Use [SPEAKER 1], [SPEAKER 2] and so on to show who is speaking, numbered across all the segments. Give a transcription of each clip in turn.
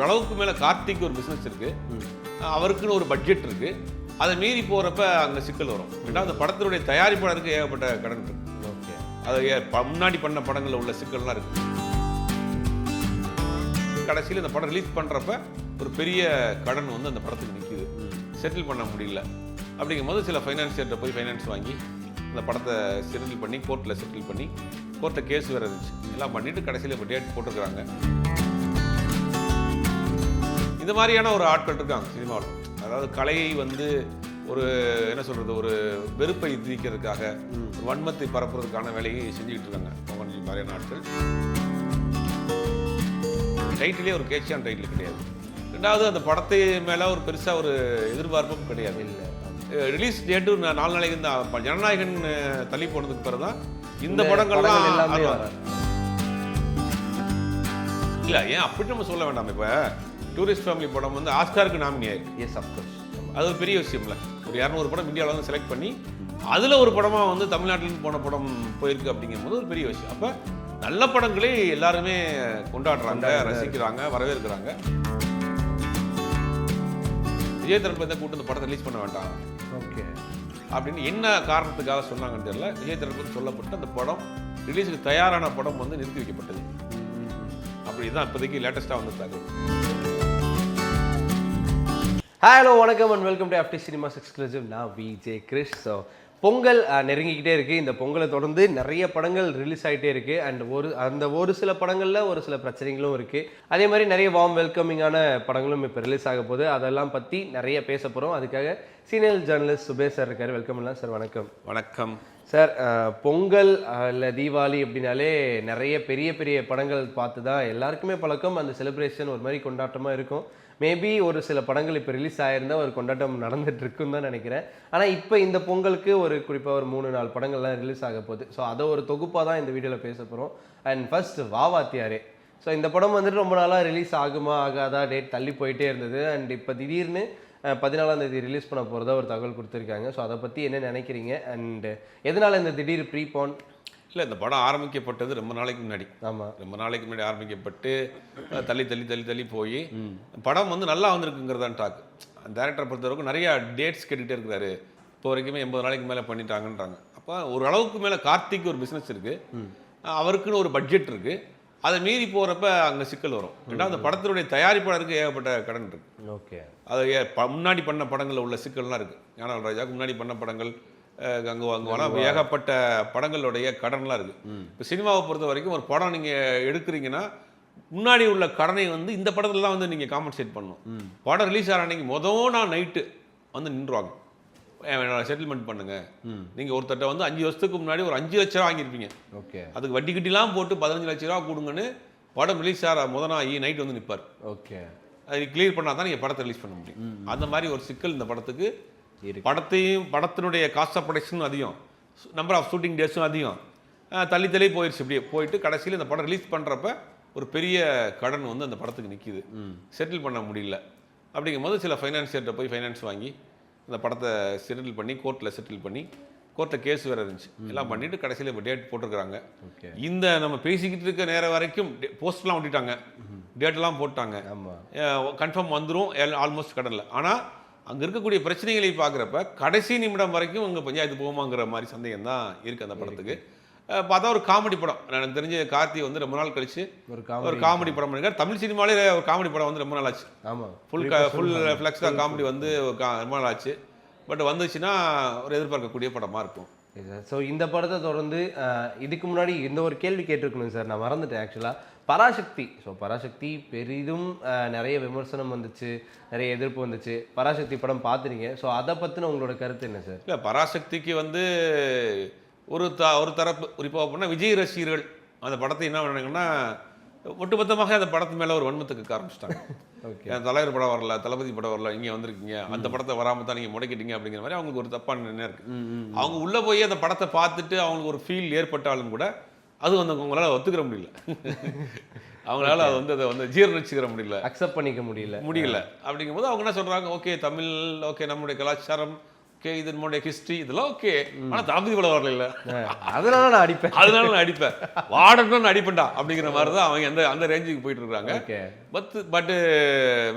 [SPEAKER 1] அளவுக்கு மேலே கார்த்திக் ஒரு பிஸ்னஸ் இருக்குது, அவருக்குன்னு ஒரு பட்ஜெட் இருக்குது. அதை மீறி போகிறப்ப அங்கே சிக்கல் வரும். ஏன்னா அந்த படத்தினுடைய தயாரிப்பாளருக்கு ஏகப்பட்ட கடன் இருக்குது.
[SPEAKER 2] ஓகே,
[SPEAKER 1] அதை முன்னாடி பண்ண படங்களில் உள்ள சிக்கல்லாம் இருக்குது. கடைசியில் இந்த படம் ரிலீஸ் பண்ணுறப்ப ஒரு பெரிய கடன் வந்து அந்த படத்துக்கு நிற்கிது, செட்டில் பண்ண முடியல. அப்படிங்கும்போது சில ஃபைனான்சியர்கிட்ட போய் ஃபைனான்ஸ் வாங்கி அந்த படத்தை செட்டில் பண்ணி கோர்ட்டில் செட்டில் பண்ணி கோர்ட்டில் கேஸ் வேறு இருந்துச்சு, எல்லாம் பண்ணிவிட்டு கடைசியில் இப்போ டேட் போட்டிருக்கிறாங்க. இந்த மாதிரியான ஒரு ஆட்கள் இருக்காங்க சினிமாவில். அதாவது கலையை வந்து ஒரு என்ன சொல்கிறது, ஒரு வெறுப்பை திணிக்கிறதுக்காக, வன்மத்தை பரப்புறதுக்கான வேலையை செஞ்சுக்கிட்டு இருக்காங்க கொஞ்சம் மாதிரியான ஆட்கள். டைட்டிலே ஒரு கேட்சியான டைட்டில் கிடையாது. ரெண்டாவது அந்த படத்தை மேலே ஒரு பெருசாக ஒரு எதிர்பார்ப்பும் கிடையாது. இல்லை, ரிலீஸ் டேட்டு 4 நாளைக்கு இந்த ஜனநாயகன் தள்ளி போனதுக்கு பிறகு தான் இந்த படங்கள்லாம் எல்லாமே இல்லை. ஏன் அப்படி நம்ம சொல்ல வேண்டாம். இப்போ டூரிஸ்ட் ஃபேமிலி படம் வந்து ஆஸ்காருக்கு நாமினி ஆயிருக்கு.
[SPEAKER 2] Yes, of course. அது
[SPEAKER 1] ஒரு பெரிய விஷயம் இல்லை. ஒரு 200 படம் இந்தியாவில் வந்து செலக்ட் பண்ணி அதில் ஒரு படமாக வந்து தமிழ்நாட்டிலேருந்து போன படம் போயிருக்கு அப்படிங்கும்போது ஒரு பெரிய விஷயம். அப்போ நல்ல படங்களே எல்லாருமே கொண்டாடுறாங்க, ரசிக்கிறாங்க, வரவேற்கிறாங்க. விஜய் தரப்பில் இருந்தால் கூட்டு இந்த படத்தை ரிலீஸ் பண்ண வேண்டாம்
[SPEAKER 2] ஓகே
[SPEAKER 1] அப்படின்னு என்ன காரணத்துக்காக சொன்னாங்கன்னு தெரியல. விஜய் தரப்புன்னு சொல்லப்பட்டு அந்த படம் ரிலீஸுக்கு தயாரான படம் வந்து நிறுத்தி வைக்கப்பட்டது. அப்படி தான் இப்போதைக்கு லேட்டஸ்ட்டாக வந்து தகவல்.
[SPEAKER 2] ஹலோ, வணக்கம் and welcome to FT cinemas exclusive. நான் விஜே கிரிஷ். ஸோ பொங்கல் நெருங்கிக்கிட்டே இருக்குது. இந்த பொங்கலை தொடர்ந்து நிறைய படங்கள் ரிலீஸ் ஆகிட்டே இருக்குது. அண்ட் ஒரு சில படங்களில் ஒரு சில பிரச்சனைகளும் இருக்குது. அதே மாதிரி நிறைய வார்ம் வெல்கமிங்கான படங்களும் இப்போ ரிலீஸ் ஆக போகுது. அதெல்லாம் பற்றி நிறைய பேச போகிறோம். அதுக்காக சீனியர் ஜேர்னலிஸ்ட் சுபேஷ் சார் இருக்கார். வெல்கம் எல்லாம் சார். வணக்கம்.
[SPEAKER 1] வணக்கம்
[SPEAKER 2] சார். பொங்கல் இல்லை தீபாவளி அப்படின்னாலே நிறைய பெரிய பெரிய படங்கள் பார்த்து தான் எல்லாருக்குமே பழக்கம். அந்த செலிப்ரேஷன் ஒரு மாதிரி கொண்டாட்டமாக இருக்கும். மேபி ஒரு சில படங்கள் இப்போ ரிலீஸ் ஆகிருந்தால் ஒரு கொண்டாட்டம் நடந்துட்டு இருக்குன்னு தான் நினைக்கிறேன். ஆனால் இப்போ இந்த பொங்கலுக்கு ஒரு குறிப்பாக ஒரு 3-4 படங்கள்லாம் ரிலீஸ் ஆக போகுது. ஸோ அதை ஒரு தொகுப்பாக தான் இந்த வீடியோவில் பேச போகிறோம். And first Vathiyare. ஸோ இந்த படம் வந்துட்டு ரொம்ப நாளாக ரிலீஸ் ஆகுமா ஆகாதா டேட் தள்ளி போயிட்டே இருந்தது. அண்ட் இப்போ திடீர்னு 14ஆம் தேதி ரிலீஸ் பண்ண போகிறதா ஒரு தகவல் கொடுத்துருக்காங்க. ஸோ அதை பற்றி என்ன நினைக்கிறீங்க? அண்ட் எதனால் இந்த திடீர் ப்ரீபான்?
[SPEAKER 1] இல்லை, இந்த படம் ஆரம்பிக்கப்பட்டது ரொம்ப நாளைக்கு முன்னாடி.
[SPEAKER 2] ஆமாம்,
[SPEAKER 1] ரொம்ப நாளைக்கு முன்னாடி ஆரம்பிக்கப்பட்டு தள்ளி தள்ளி தள்ளி தள்ளி போய் படம் வந்து நல்லா வந்திருக்குங்கிறதான் டாக்கு. டேரக்டரை பொறுத்தவரைக்கும் நிறையா டேட்ஸ் கேட்டுகிட்டே இருக்கிறாரு. இப்போ வரைக்குமே 80 நாளைக்கு மேலே பண்ணிட்டாங்கன்றாங்க. அப்போ ஒரு அளவுக்கு மேலே கார்த்திக் ஒரு பிஸ்னஸ் இருக்குது, அவருக்குன்னு ஒரு பட்ஜெட் இருக்குது. அதை மீறி போகிறப்ப அங்கே சிக்கல் வரும். ரெண்டாவது அந்த படத்தினுடைய தயாரிப்பாளருக்கு ஏகப்பட்ட கடன் இருக்குது.
[SPEAKER 2] ஓகே,
[SPEAKER 1] அது முன்னாடி பண்ண படங்களில் உள்ள சிக்கல்லாம் இருக்குது. ஞானவேல் ராஜாவுக்கு முன்னாடி பண்ண படங்கள் அங்கே வாங்குவானா ஏகப்பட்ட படங்களுடைய கடன்லாம் இருக்குது. இப்போ சினிமாவை பொறுத்த வரைக்கும் ஒரு படம் நீங்கள் எடுக்கிறீங்கன்னா முன்னாடி உள்ள கடனை வந்து இந்த படத்துலலாம் வந்து நீங்கள் காம்பன்சேட் பண்ணணும். படம் ரிலீஸ் ஆகிற அன்றைக்கி நான் நைட்டு வந்து நின்றுவாங்க, செட்டில்மெண்ட் பண்ணுங்க. நீங்கள் ஒருத்தட்ட வந்து 5 வருஷத்துக்கு முன்னாடி ஒரு 5 லட்ச ரூபா வாங்கியிருப்பீங்க. ஓகே, அதுக்கு வட்டி கட்டிலாம் போட்டு 15 லட்ச ரூபா கொடுங்கன்னு படம் ரிலீஸ் ஆகிற நாள் நைட் வந்து நிற்பார். ஓகே, அது கிளியர் பண்ணால் தான் நீங்கள் படத்தை ரிலீஸ் பண்ண முடியும். அந்த மாதிரி ஒரு சிக்கல் இந்த படத்துக்கு. படத்தினுடைய காஸ்ட் ஆஃப் ப்ரொடக்ஷனும் அதிகம், நம்பர் ஆஃப் ஷூட்டிங் டேஸும் அதிகம். தள்ளி தள்ளி போயிடுச்சு. இப்படியே போயிட்டு கடைசியில் இந்த படம் ரிலீஸ் பண்ணுறப்ப ஒரு பெரிய கடன் வந்து அந்த படத்துக்கு நிற்கிது, செட்டில் பண்ண முடியல. அப்படிங்கும்போது சில ஃபைனான்சியர்கிட்ட போய் ஃபைனான்ஸ் வாங்கி அந்த படத்தை செட்டில் பண்ணி கோர்ட்டில் செட்டில் பண்ணி கோர்ட்டில் கேஸ் வேறு இருந்துச்சு, எல்லாம் பண்ணிவிட்டு கடைசியில் இப்போ டேட் போட்டிருக்கிறாங்க. இந்த நம்ம பேசிக்கிட்டு இருக்க நேரம் வரைக்கும் போஸ்ட்லாம் ஒட்டிட்டாங்க, டேட்டெல்லாம் போட்டாங்க. கன்ஃபார்ம் வந்துடும் ஆல்மோஸ்ட் கடனில். ஆனால் அங்கே இருக்கக்கூடிய பிரச்சனைகளை பார்க்குறப்ப கடைசி நிமிடம் வரைக்கும் அங்கே பஞ்சாயத்து போகுமாங்கிற மாதிரி சந்தேகம் தான் இருக்குது அந்த படத்துக்கு. பார்த்தா ஒரு காமெடி படம். எனக்கு தெரிஞ்ச கார்த்தி வந்து ரொம்ப நாள் கழிச்சு ஒரு காமெடி படம் பண்ணிருக்காரு. தமிழ் சினிமாலே ஒரு காமெடி படம் வந்து ரொம்ப நாள் ஆச்சு. ஆமாம், ஃபுல் ஃப்ளெக்ஸாக காமெடி வந்து ரொம்ப நாள் ஆச்சு. பட் வந்துச்சுன்னா ஒரு எதிர்பார்க்கக்கூடிய படமாக இருக்கும்.
[SPEAKER 2] ஸோ இந்த படத்தை தொடர்ந்து இதுக்கு முன்னாடி இந்த ஒரு கேள்வி கேட்டிருக்கணும் சார், நான் மறந்துட்டேன் ஆக்சுவலாக. பராசக்தி. ஸோ பராசக்தி பெரிதும் நிறைய விமர்சனம் வந்துச்சு, நிறைய எதிர்ப்பு வந்துச்சு. பராசக்தி படம் பார்த்துறீங்க. ஸோ அதை பற்றின உங்களோட கருத்து என்ன சார்?
[SPEAKER 1] இல்லை, பராசக்திக்கு வந்து ஒரு தரப்பு குறிப்பாக அப்படின்னா விஜய் ரசிகர்கள் அந்த படத்தை என்ன பண்ணாங்கன்னா ஒட்டுமொத்தமாக அந்த படத்து மேலே ஒரு வன்மத்துக்கு ஆரம்பிச்சிட்டாங்க. ஓகே, தலைவர் படம் வரல, தளபதி படம் வரல, இங்கே வந்திருக்கீங்க, அந்த படத்தை வராமல் தான் நீங்கள் முடக்கிட்டீங்க அப்படிங்கிற மாதிரி அவங்களுக்கு ஒரு தப்பான நினைவு இருக்குது. அவங்க உள்ளே போய் அந்த படத்தை பார்த்துட்டு அவங்களுக்கு ஒரு ஃபீல் ஏற்பட்டாலும் கூட அது வந்து அவங்களால ஒத்துக்கிற முடியல. அவங்களால அது வந்து அதை வந்து ஜீரணிச்சுக்கிற முடியல,
[SPEAKER 2] அக்செப்ட் பண்ணிக்க முடியல.
[SPEAKER 1] அப்படிங்கும்போது அவங்க என்ன சொல்கிறாங்க, ஓகே தமிழ், ஓகே நம்மளுடைய கலாச்சாரம், ஓகே இது நம்மளுடைய ஹிஸ்ட்ரி இதெல்லாம் ஓகே. ஆனால் தளபதி படம் வரல இல்லை,
[SPEAKER 2] அதனால நான் அடிப்பேன்,
[SPEAKER 1] அதனால நான் அடிப்பேன், வாடன்னு நான் அடிப்பேன்டா அப்படிங்கிற மாதிரி தான் அவங்க அந்த ரேஞ்சுக்கு போயிட்டு இருக்காங்க.
[SPEAKER 2] ஓகே.
[SPEAKER 1] பட்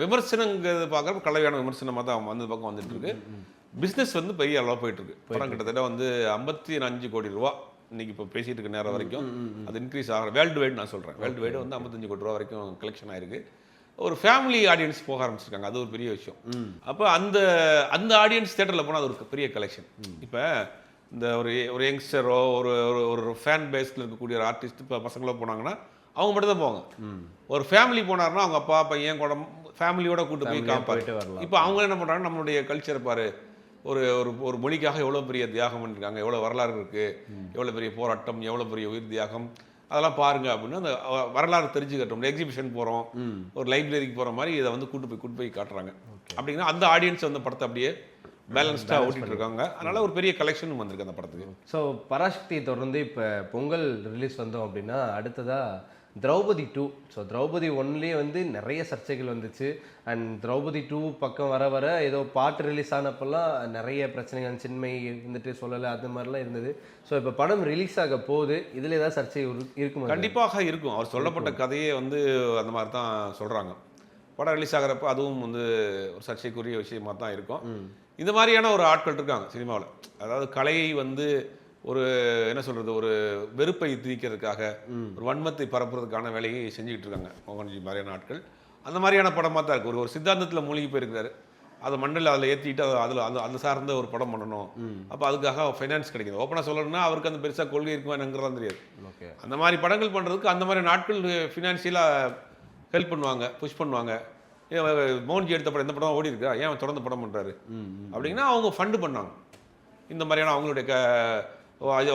[SPEAKER 1] விமர்சனங்கிறது பார்க்குறப்ப கலவையான விமர்சனமாக தான் அந்த பக்கம் வந்துட்டு இருக்கு. பிஸ்னஸ் வந்து பெரிய அளவாக போயிட்டு இருக்கு. படம் கிட்டத்தட்ட வந்து 55 கோடி ரூபா இன்னைக்கு இப்போ பேசிட்டு இருக்க நேரம் வரைக்கும் அது இன்க்ரீஸ் ஆகிற வேர்ல்டு வைடு நான் சொல்கிறேன். வேர்ல்டு வைடு வந்து 55 கோடி ரூபா வரைக்கும் கலெக்ஷன் ஆயிருக்கு. ஒரு ஃபேமிலி ஆடியன்ஸ் போக ஆரம்பிச்சிருக்காங்க, அது ஒரு பெரிய விஷயம். அப்போ அந்த ஆடியன்ஸ் தேட்டரில் போனால் அது ஒரு பெரிய கலெக்ஷன். இப்போ இந்த ஒரு யங்ஸ்டரோ ஒரு ஃபேன் பேஸில் இருக்கக்கூடிய ஒரு ஆர்டிஸ்ட் இப்போ பசங்களோ போனாங்கன்னா அவங்க மட்டும் தான் போவாங்க. ஒரு ஃபேமிலி போனாருன்னா அவங்க அப்பா பையன் கூட ஃபேமிலியோட கூட்டு போய் காப்பாரு. இப்போ அவங்க என்ன பண்ணுறாங்க, நம்மளுடைய கல்ச்சரை பாரு, ஒரு மொழிக்காக எவ்வளோ பெரிய தியாகம் பண்ணியிருக்காங்க, எவ்வளோ வரலாறு இருக்குது, எவ்வளோ பெரிய போராட்டம், எவ்வளோ பெரிய உயிர் தியாகம், அதெல்லாம் பாருங்க அப்படின்னு அந்த வரலாறு தெரிஞ்சுக்கட்டும். எக்ஸிபிஷன் போகிறோம், ஒரு லைப்ரரிக்கு போகிற மாதிரி இதை வந்து கூட்டு போய் காட்டுறாங்க. அப்படின்னா அந்த ஆடியன்ஸ் வந்து படத்தை அப்படியே பேலன்ஸ்டாக ஓட்டிகிட்டு இருக்காங்க. அதனால் ஒரு பெரிய கலெக்ஷன் வந்திருக்கு அந்த படத்துக்கு.
[SPEAKER 2] ஸோ பராசக்தி தொடர்ந்து இப்போ பொங்கல் ரிலீஸ் வந்தோம் அப்படின்னா அடுத்ததாக திரௌபதி 2. ஸோ திரௌபதி 1லேயே வந்து நிறைய சர்ச்சைகள் வந்துச்சு. அண்ட் திரௌபதி 2 பக்கம் வர ஏதோ பாட்டு ரிலீஸ் ஆனப்பெல்லாம் நிறைய பிரச்சனைகள், சின்மை வந்துட்டு சொல்லலை, அது மாதிரிலாம் இருந்தது. ஸோ இப்போ படம் ரிலீஸ் ஆக போகுது, இதில் ஏதாவது சர்ச்சை இருக்குமா?
[SPEAKER 1] கண்டிப்பாக இருக்கும். அவர் சொல்லப்பட்ட கதையே வந்து அந்த மாதிரி தான் சொல்கிறாங்க. படம் ரிலீஸ் ஆகிறப்ப அதுவும் வந்து ஒரு சர்ச்சைக்குரிய விஷயமாக தான் இருக்கும். இந்த மாதிரியான ஒரு ஆட்கள் இருக்காங்க சினிமாவில். அதாவது கலையை வந்து ஒரு என்ன சொல்கிறது, ஒரு வெறுப்பை திணிக்கிறதுக்காக, ஒரு வன்மத்தை பரப்புறதுக்கான வேலையை செஞ்சுக்கிட்டு இருக்காங்க மோகன்ஜி மாதிரியான ஆட்கள். அந்த மாதிரியான படமாக தான் இருக்குது. ஒரு சித்தாந்தத்தில் மூழ்கி போயிருக்கிறாரு, அதை மண்டல அதில் ஏற்றிட்டு அதில் அந்த சார்ந்த ஒரு படம் பண்ணணும். அப்போ அதுக்காக ஃபைனான்ஸ் கிடைக்குது. ஓப்பனாக சொல்லணும்னா அவருக்கு அந்த பெருசாக கொள்கை இருக்குமா என்னங்கிறதான் தெரியாது.
[SPEAKER 2] ஓகே. அந்த
[SPEAKER 1] மாதிரி படங்கள் பண்ணுறதுக்கு அந்த மாதிரி நாட்கள் ஃபினான்ஷியலாக ஹெல்ப் பண்ணுவாங்க, புஷ் பண்ணுவாங்க. மோகன்ஜி எடுத்த படம் எந்த படம் ஓடி இருக்கா, ஏன் தொடர்ந்து படம் பண்ணுறாரு அப்படின்னா அவங்க ஃபண்டு பண்ணாங்க. இந்த மாதிரியான அவங்களுடைய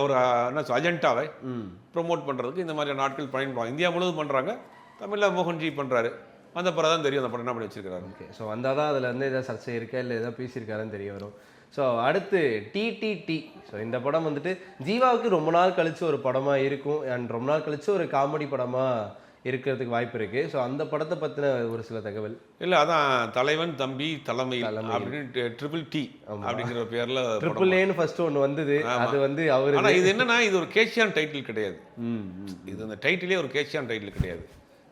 [SPEAKER 1] ஒரு என்ன அஜெண்டாவை ப்ரொமோட் பண்ணுறதுக்கு இந்த மாதிரியான நாட்கள் பயன்படுவாங்க. இந்தியா முழுவதும் பண்ணுறாங்க, தமிழில் மோகன்ஜி பண்ணுறாரு. வந்த பிறகு தான் தெரியும் அந்த படம் என்ன பண்ணி வச்சிருக்காரு.
[SPEAKER 2] ஓகே. ஸோ வந்தால் தான் அதில் வந்து எதாவது சர்ச்சை இருக்கா இல்லை எதாவது பேசியிருக்காருன்னு தெரிய வரும். ஸோ அடுத்து டிடிடி. ஸோ இந்த படம் வந்துட்டு ஜீவாவுக்கு ரொம்ப நாள் கழிச்சு ஒரு படமாக இருக்கும், அண்ட் ரொம்ப நாள் கழிச்சு ஒரு காமெடி படமாக இருக்கிறதுக்கு வாய்ப்பு இருக்கு. ஸோ அந்த படத்தை பற்றின ஒரு சில தகவல்.
[SPEAKER 1] இல்லை, அதான் தலைவன் தம்பி தலைமை அப்படின்னு ட்ரிபிள் டி அப்படிங்கிற பேரில்
[SPEAKER 2] ட்ரிபிள் ஏன்னு ஃபர்ஸ்ட் ஒன்று வந்தது. அது வந்து அவர்
[SPEAKER 1] ஆனால் இது என்னன்னா, இது ஒரு கேஷியான் டைட்டில் கிடையாது. இது அந்த டைட்டிலே ஒரு கேஷியான் டைட்டில் கிடையாது.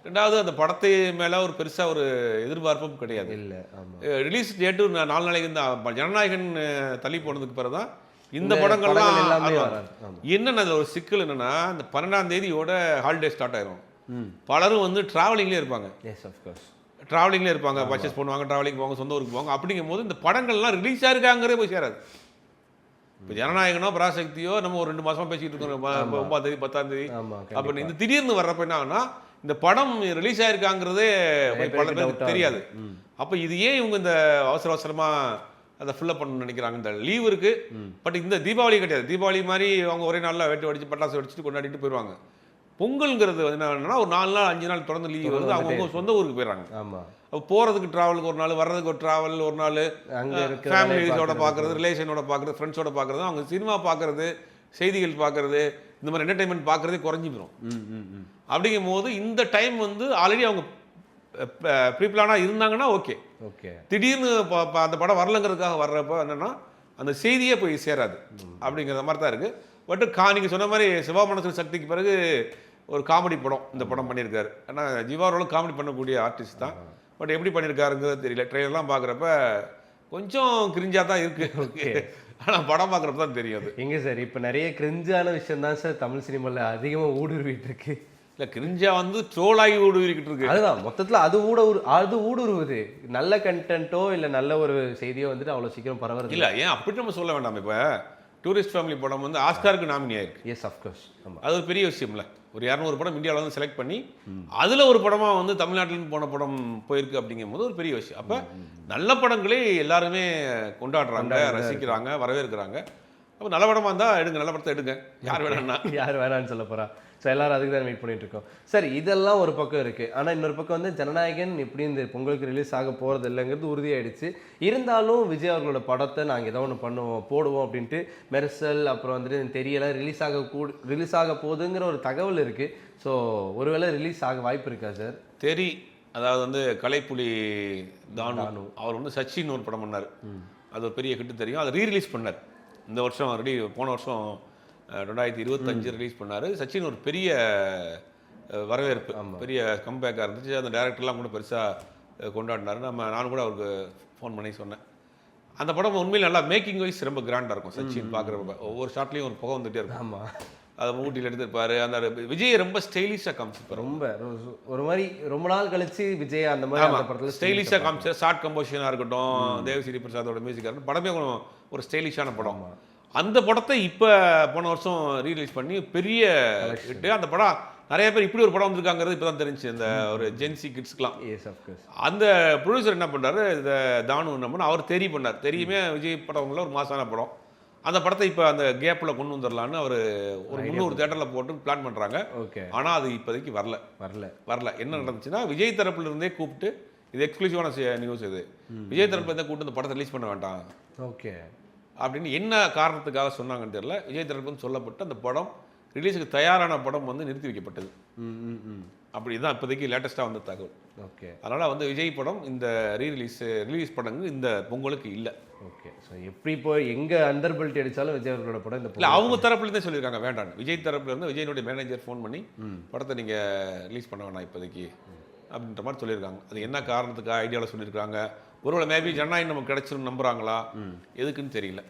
[SPEAKER 1] ரெண்டாவது அந்த படத்தை மேலே ஒரு பெருசாக ஒரு எதிர்பார்ப்பும் கிடையாது.
[SPEAKER 2] இல்லை,
[SPEAKER 1] ரிலீஸ் டேட்டு 4 நாளைக்கு தான். ஜனநாயகன் தள்ளி போனதுக்கு பிறகு தான் இந்த படங்கள்லாம் என்னென்ன அதில் ஒரு சிக்கல் என்னன்னா, இந்த 12ஆம் தேதியோட ஹாலிடே ஸ்டார்ட் ஆயிரும். பலரும் வந்து டிராவலிங்லேயே இருப்பாங்க. டிராவலிங்லேயே இருப்பாங்க, பர்ச்சேஸ் பண்ணுவாங்க, டிராவலிங் போவாங்க, சொந்த ஊருக்கு போவாங்க. அப்படிங்கும் போது இந்த படங்கள்லாம் ரிலீஸ் ஆயிருக்காங்கிறே போய் சேராது. இப்போ ஜனநாயகனோ பராசக்தியோ நம்ம ஒரு 2 மாசமா பேசிக்கிட்டு இருக்கோம், 9ஆம் தேதி 10ஆம் தேதி அப்படின்னு. இந்த திடீர்னு வர்றப்ப என்ன ஆகுனா, இந்த படம் ரிலீஸ் ஆயிருக்காங்கிறதே பல பேருக்கு தெரியாது. அப்போ இது ஏன் இவங்க இந்த அவசரமா அதை ஃபில்லப் பண்ணணும்னு நினைக்கிறாங்க. இந்த லீவ் இருக்கு, பட் இந்த தீபாவளி கிடையாது. தீபாவளி மாதிரி அவங்க ஒரே நாளில் வெட்டு அடிச்சு பட்டாசு வெடிச்சுட்டு கொண்டாடிட்டு போயிடுவாங்க. பொங்கல்ங்கிறது என்னன்னா ஒரு 4 நாள் 5 நாள் தொடர்ந்து லீவ் வருது, அவங்க சொந்த ஊருக்கு போயிடுறாங்க. அப்போ போகிறதுக்கு ட்ராவலுக்கு ஒரு நாள், வர்றதுக்கு ஒரு ட்ராவல் ஒரு நாள், ஃபேமிலிஸோட பார்க்குறது, ரிலேஷனோட பார்க்குறது, ஃப்ரெண்ட்ஸோட பார்க்குறது, அவங்க சினிமா பார்க்குறது, செய்திகள் பார்க்குறது, இந்த மாதிரி என்டர்டைன்மெண்ட் பார்க்குறதே குறைஞ்சி போயிடும். அப்படிங்கும் போது இந்த டைம் வந்து ஆல்ரெடி அவங்க ப்ரீப்ளானாக இருந்தாங்கன்னா ஓகே. திடீர்னு அந்த படம் வரலங்கிறதுக்காக வர்றப்போ என்னென்னா அந்த செய்தியே போய் சேராது அப்படிங்கிற மாதிரி தான் இருக்குது. பட் நீங்கள் சொன்ன மாதிரி சிவா மனசு சக்திக்கு பிறகு ஒரு காமெடி படம் இந்த படம் பண்ணியிருக்காரு. ஆனால் ஜீவாரோட காமெடி பண்ணக்கூடிய ஆர்டிஸ்ட் தான். பட் எப்படி பண்ணியிருக்காருங்கிறது தெரியல. ட்ரெயிலர்லாம் பார்க்குறப்ப கொஞ்சம் கிரிஞ்சாக தான் இருக்குது. ஆனால் படம் பார்க்குறப்ப தான் தெரியும் அது.
[SPEAKER 2] எங்கே சார் இப்போ நிறைய கிரிஞ்சான விஷயம் தான் சார் தமிழ் சினிமாவில் அதிகமாக ஊடுருவிட்டு இருக்கு.
[SPEAKER 1] இல்லை, கிரிஞ்சா வந்து ட்ரோலாகி ஊடுருவிக்கிட்டு இருக்கு.
[SPEAKER 2] அதுதான் மொத்தத்தில் அது ஊடுருவுது. நல்ல கண்டென்ட்டோ இல்லை நல்ல ஒரு செய்தியோ வந்துட்டு அவ்வளோ சீக்கிரம் பரவாயில்ல.
[SPEAKER 1] இல்லை, ஏன் அப்படி நம்ம சொல்ல வேண்டாம். இப்போ டூரிஸ்ட் ஃபேமிலி படம் வந்து ஆஸ்காருக்கு நாமினி ஆயிருக்கு.
[SPEAKER 2] Yes, of course.
[SPEAKER 1] அது ஒரு பெரிய விஷயம்ல. ஒரு 200 படம் இந்தியாவில் வந்து செலக்ட் பண்ணி அதில் ஒரு படமாக வந்து தமிழ்நாட்டிலேருந்து போன படம் போயிருக்கு அப்படிங்கும் போது ஒரு பெரிய விஷயம். அப்போ நல்ல படங்களே எல்லாருமே கொண்டாடுறாங்க, ரசிக்கிறாங்க, வரவேற்கிறாங்க. அப்போ நல்ல படமாக இருந்தால் எடுங்க, நல்ல படத்தை எடுங்க. யார் வேணான்னு
[SPEAKER 2] சொல்ல போகிறா. ஸோ எல்லாரும் அதுக்கு தான் வெயிட் பண்ணிட்டு இருக்கோம். சரி, இதெல்லாம் ஒரு பக்கம் இருக்குது. ஆனால் இன்னொரு பக்கம் வந்து ஜனநாயகன் இப்படி இந்த பொங்கலுக்கு ரிலீஸ் ஆக போகிறது இல்லைங்கிறது உறுதியாயிடுச்சு. இருந்தாலும் விஜய் அவர்களோட படத்தை நாங்கள் ஏதோ ஒன்று போடுவோம் அப்படின்ட்டு மெர்சல் அப்புறம் வந்துட்டு தெரியலை ரிலீஸ் ஆக போகுதுங்கிற ஒரு தகவல் இருக்குது. ஸோ ஒருவேளை ரிலீஸ் ஆக வாய்ப்பு இருக்கா சார்?
[SPEAKER 1] அதாவது வந்து கலைப்புலி தானு அவர் வந்து சச்சின்னு ஒரு படம் பண்ணார். அது ஒரு பெரிய ஹிட் தெரியும். அதை ரீரிலீஸ் பண்ணார் இந்த வருஷம் போன வருஷம் 2025 ரிலீஸ் பண்ணார். சச்சின் ஒரு பெரிய வரவேற்பு, பெரிய கம்பேக்காக இருந்துச்சு. அந்த டேரக்டர்லாம் கூட பெருசாக கொண்டாடினார். நானும் கூட அவருக்கு ஃபோன் பண்ணி சொன்னேன். அந்த படம் உண்மையில் நல்லா மேக்கிங் வைஸ் ரொம்ப கிராண்டாக இருக்கும். சச்சின் பார்க்குறப்ப ஒவ்வொரு ஷாட்லேயும் ஒரு புகை வந்துகிட்டே இருக்கும்.
[SPEAKER 2] ஆமாம்,
[SPEAKER 1] அதை ஊட்டியில் எடுத்துருப்பாரு. அந்த விஜய் ரொம்ப ஸ்டைலிஷாக காமிச்சிருப்பாரு.
[SPEAKER 2] ரொம்ப ஒரு மாதிரி ரொம்ப நாள் கழிச்சு விஜய் அந்த மாதிரி அந்த படத்தில்
[SPEAKER 1] ஸ்டைலிஷாக காமிச்சார். ஷார்ட் கம்போசிஷனாக இருக்கட்டும், தேவஸ்ரீ பிரசாதோட மியூசிக்காக இருக்கட்டும், படமே ஒரு ஸ்டைலிஷான படம். அந்த படத்தை இப்போ போன வருஷம் ரீலீஸ் பண்ணி பெரிய ஹிட்டு. அந்த படம் நிறைய பேர் இப்படி ஒரு படம் வந்திருக்காங்கிறது இப்போ தான் தெரிஞ்சு இந்த ஒரு ஜென்சி கிட்ஸ்க்குலாம். அந்த ப்ரொடியூசர் என்ன பண்ணுறாரு, இந்த தானு என்ன பண்ண அவர் பண்ணார். தெரியுமே விஜய் படம்ல ஒரு மாசான படம். அந்த படத்தை இப்போ அந்த கேப்பில் கொண்டு வந்துடலான்னு அவர் ஒரு 300 தேட்டரில் போட்டு பிளான் பண்ணுறாங்க. ஆனால் அது இப்போதைக்கு வரல. என்ன நடந்துச்சுன்னா, விஜய் தரப்புல இருந்தே கூப்பிட்டு, இது எக்ஸ்க்ளூசிவான நியூஸ், இது விஜய் தரப்புல இருந்தே கூப்பிட்டு இந்த படத்தை ரிலீஸ் பண்ண வேண்டாம் அப்படின்னு என்ன காரணத்துக்காக சொன்னாங்கன்னு தெரியல. விஜய் தரப்புன்னு சொல்லப்பட்டு அந்த படம் ரிலீஸுக்கு தயாரான படம் வந்து நிறுத்தி வைக்கப்பட்டது. அப்படி தான் இப்போதைக்கு லேட்டஸ்ட்டாக வந்த தகவல். அதனால் விஜய் படம் இந்த ரிலீஸ் படங்கள் இந்த பொங்கலுக்கு இல்லை.
[SPEAKER 2] ஸோ எப்படி இப்போ எங்கே அண்டர் பெல்ட் அடித்தாலும் விஜய் அவர்களோட படம் இந்த
[SPEAKER 1] இல்லை, அவங்க தரப்புலேருந்தே சொல்லியிருக்காங்க வேண்டாம். விஜய் தரப்புலேருந்து விஜயனுடைய மேனேஜர் ஃபோன் பண்ணி படத்தை நீங்கள் ரிலீஸ் பண்ண வேணாம் இப்போதைக்கு அப்படின்ற மாதிரி சொல்லியிருக்காங்க. அது என்ன காரணத்துக்காக ஐடியாவில் சொல்லியிருக்காங்க. ஒருவேளை மேபி ஜனநாயகம் நமக்கு கிடைச்சிருன்னு நம்புறாங்களா, எதுக்குன்னு தெரியல.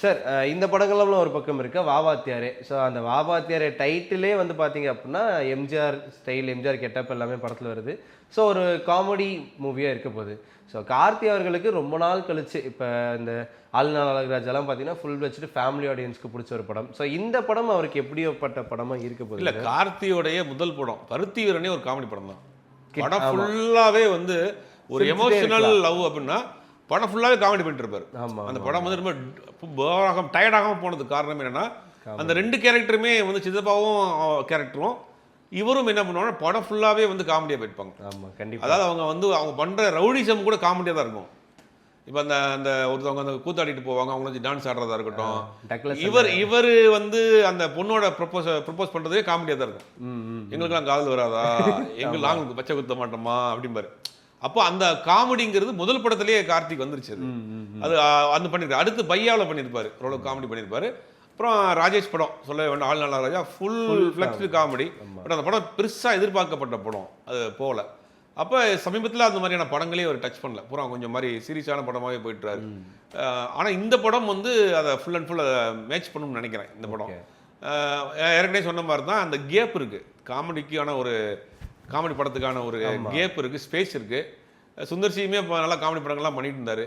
[SPEAKER 2] சார், இந்த படங்கள்லாம் ஒரு பக்கம் இருக்கு. வாவாத்தியாரே, ஸோ அந்த வாவாத்தியாரே டைட்டிலே பார்த்தீங்க அப்படின்னா எம்ஜிஆர் ஸ்டைல், எம்ஜிஆர் கெட்டப் எல்லாமே படத்தில் வருது. ஸோ ஒரு காமெடி மூவியாக இருக்க போகுது. ஸோ கார்த்தி அவர்களுக்கு ரொம்ப நாள் கழிச்சு இப்போ இந்த ஆளுநாள் அழகராஜெல்லாம் பார்த்தீங்கன்னா ஃபுல் வச்சுட்டு ஃபேமிலி ஆடியன்ஸ்க்கு பிடிச்ச ஒரு படம். ஸோ இந்த படம் அவருக்கு எப்படிப்பட்ட படமாக இருக்க போகுது?
[SPEAKER 1] இல்லை, கார்த்தியோடைய முதல் படம் பருத்தி வீரனே ஒரு காமெடி படம் தான். படம் ஃபுல்லாகவே ஒரு எமோஷனல் லவ் அப்படின்னா படம் ஃபுல்லாகவே காமெடி பண்ணிட்டு இருப்பார். அந்த படம் ரொம்ப டயர்டாகாமல் போனது காரணம் என்னன்னா, அந்த 2 கேரக்டருமே சித்தப்பாவும் கேரக்டரும் இவரும் என்ன பண்ணுவாங்க, படம் ஃபுல்லாகவே காமெடியாக போயிருப்பாங்க. அதாவது அவங்க பண்ணுற ரவுடிசம் கூட காமெடியாக தான் இருக்கும். இப்போ அந்த ஒருத்தவங்க அந்த கூத்தாடிட்டு போவாங்க, அவங்க டான்ஸ் ஆடுறதா இருக்கட்டும், இவர் அந்த பொண்ணோட ப்ரப்போஸ் பண்ணுறதே காமெடியாக தான் இருக்கும். எங்களுக்கெல்லாம் காதல் வராதா, நாங்களுக்கு பச்சை குத்த மாட்டோமா அப்படிம்பாரு. அப்போ அந்த காமெடிங்கிறது முதல் படத்திலேயே கார்த்திக் வந்துருச்சு. அது அந்த பண்ணியிருக்காரு. அடுத்து பையாவில் பண்ணியிருப்பாரு, ஓரளவு காமெடி பண்ணியிருப்பாரு. அப்புறம் ராஜேஷ் படம் சொல்ல வேண்டாம், ஆளுநாள் அழகராஜா ஃபுல் ஃப்ளெக்ஸ்டு காமெடி. பட் அந்த படம் பெருசாக எதிர்பார்க்கப்பட்ட படம், அது போகல. அப்போ சமீபத்தில் அந்த மாதிரியான படங்களே அவர் டச் பண்ணல, பூரா கொஞ்சம் மாதிரி சீரியஸான படமாகவே போயிட்டுறாரு. ஆனால் இந்த படம் அதை ஃபுல் அண்ட் ஃபுல் மேட்ச் பண்ணணும்னு நினைக்கிறேன். இந்த படம் ஏற்கனவே சொன்ன மாதிரி தான் அந்த கேப் இருக்குது, காமெடிக்கான ஒரு காமெடி படத்துக்கான ஒரு கேப் இருக்குது, ஸ்பேஸ் இருக்குது. சுந்தர் சியுமே இப்போ நல்லா காமெடி படங்கள்லாம் பண்ணிட்டு இருந்தார்.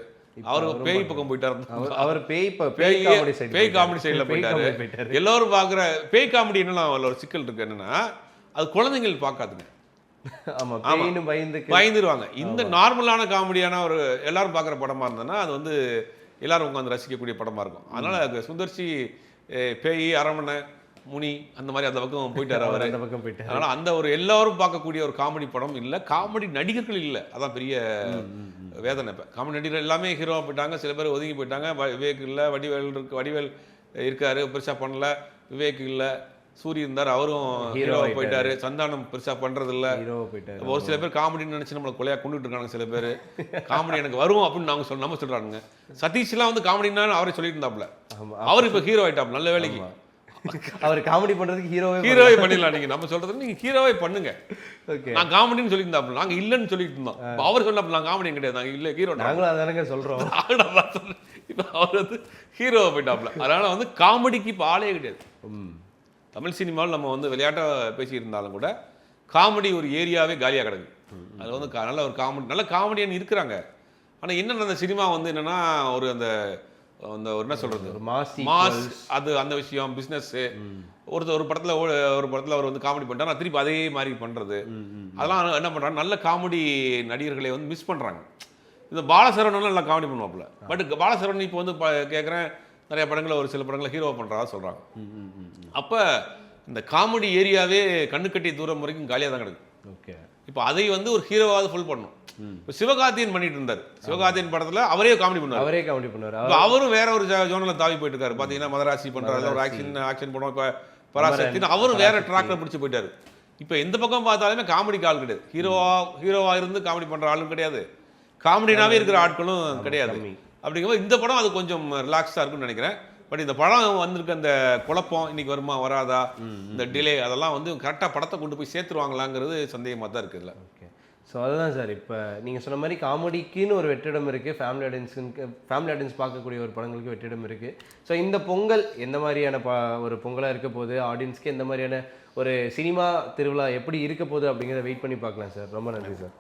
[SPEAKER 1] அவர் பேய் பக்கம் போயிட்டார்.
[SPEAKER 2] அவர் பேய்
[SPEAKER 1] காமெடி சைடில் போயிட்டாரு. எல்லோரும் பார்க்குற பேய் காமெடி என்னன்னா ஒரு சிக்கல் இருக்குது, என்னன்னா அது குழந்தைகள் பார்க்காதுங்க. பயந்துருவாங்க. இந்த நார்மலான காமெடியான ஒரு எல்லாரும் பார்க்குற படமாக இருந்ததுன்னா அது எல்லாரும் உட்காந்து ரசிக்கக்கூடிய படமாக இருக்கும். அதனால சுந்தர்சி பேய், அரமனை, முனி அந்த மாதிரி அந்த பக்கம் போயிட்டார் அவர்.
[SPEAKER 2] அந்த பக்கம் போயிட்டார்.
[SPEAKER 1] அதனால அந்த ஒரு எல்லாரும் பார்க்கக்கூடிய ஒரு காமெடி படம் இல்லை, காமெடி நடிகர்கள் இல்லை. அதான் பெரிய வேதனை. இப்போ காமெடி நடிகர்கள் எல்லாமே ஹீரோவாக போயிட்டாங்க, சில பேர் ஒதுங்கி போயிட்டாங்க. விவேக் இல்லை, வடிவேல் இருக்காரு, பெருசாக பண்ணல. விவேக் இல்லை, சூரிய இருந்தார், அவரும் ஹீரோவாக போயிட்டாரு. சந்தானம் பெருசாக பண்ணுறது இல்லை. ஒரு சில பேர் காமெடின்னு நினச்சி நம்மளை கொலையாக கொண்டுட்டு இருக்காங்க. சில பேர் காமெடி எனக்கு வரும் அப்படின்னு நம்ம சொல்கிறாங்க. சதீஷ்லாம் காமெடின்னு அவரே சொல்லிட்டு இருந்தாப்புல. அவர் இப்போ ஹீரோ ஆயிட்டாப்ல, நல்ல வேலைக்கு.
[SPEAKER 2] அவர் காமெடி பண்றதுக்கு
[SPEAKER 1] ஹீரோவே பண்ணிடலாம். நீங்க நம்ம சொல்றது நீங்க ஹீரோவே பண்ணுங்க. நான் காமெடின்னு சொல்லியிருந்தாப்புல, நாங்க இல்லைன்னு சொல்லிட்டு இருந்தோம். அவர் சொன்னாப்புல நாங்க காமெடி கிடையாது, நாங்க இல்லை ஹீரோ.
[SPEAKER 2] நாங்களும் அதானங்க சொல்றோம்.
[SPEAKER 1] இப்போ அவர் ஹீரோவை போயிட்டாப்புல. அதனால காமெடிக்கு இப்போ ஆளே கிடையாது. தமிழ் சினிமாவில் நம்ம விளையாட்டை பேசியிருந்தாலும் கூட காமெடி ஒரு ஏரியாவே காலியாக கிடக்கு. அது நல்ல ஒரு நல்ல காமெடியன் இருக்கிறாங்க. ஆனால் என்னென்ன அந்த சினிமா என்னன்னா ஒரு அந்த என்ன சொல்றது, மாஸ், அது அந்த விஷயம், பிஸ்னஸ். ஒரு படத்தில் அவர் காமெடி பண்ணிட்டார், நான் திருப்பி அதே மாதிரி பண்றது. அதெல்லாம் என்ன பண்றாங்க, நல்ல காமெடி நடிகர்களை மிஸ் பண்றாங்க. இந்த பாலசரவணன் நல்லா காமெடி பண்ணுவாப்புல. பட் பாலசரவணன் இப்போ கேட்குறேன், நிறைய படங்களை ஒரு சில படங்களை ஹீரோ பண்றதா சொல்றாங்க. அப்ப இந்த காமெடி ஏரியாவே கண்ணுக்கட்டி தூரம் வரைக்கும் காலியாக தான் கிடக்கு. இப்போ அதை ஒரு ஹீரோவாவது ஃபுல் பண்ணணும். இப்போ சிவகார்த்தியன் பண்ணிட்டு இருந்தார். சிவகார்த்தியன் படத்துல அவரே காமெடி பண்ணுவார். அவரும் வேற ஒரு ஜோனல தாவி போயிட்டு இருக்காரு. பாத்தீங்கன்னா மதராசி பண்றாரு, ஒரு ஆக்ஷன் படம். இப்போ பராசக்தி அவரும் வேற ட்ராக்ல பிடிச்சி போயிட்டாரு. இப்போ எந்த பக்கம் பார்த்தாலுமே காமெடிக்கு ஆள் கிடையாது. ஹீரோவா இருந்து காமெடி பண்ற ஆளும் கிடையாது, காமெடினாவே இருக்கிற ஆட்களும் கிடையாது. அப்படிங்கும்போது இந்த படம் அது கொஞ்சம் ரிலாக்ஸாக இருக்கும்னு நினைக்கிறேன். பட் இந்த படம் வந்திருக்க அந்த குழப்பம் இன்னைக்கு வருமா வராதா, இந்த டிலே அதெல்லாம் வந்து கரெக்டாக படத்தை கொண்டு போய் சேர்த்துருவாங்களாங்கிறது சந்தேகமாக தான் இருக்குது இதில்.
[SPEAKER 2] ஓகே. ஸோ அதுதான் சார். இப்போ நீங்கள் சொன்ன மாதிரி காமெடிக்குன்னு ஒரு வெற்றிடம் இருக்குது, ஃபேமிலி ஆடியன்ஸ் பார்க்கக்கூடிய ஒரு படங்களுக்கு வெற்றிடம் இருக்குது. ஸோ இந்த பொங்கல் எந்த மாதிரியான ஒரு பொங்கலாக இருக்க போகுது, ஆடியன்ஸ்க்கு எந்த மாதிரியான ஒரு சினிமா திருவிழா எப்படி இருக்க போகுது அப்படிங்கிறத வெயிட் பண்ணி பார்க்கலாம் சார். ரொம்ப நன்றி சார்.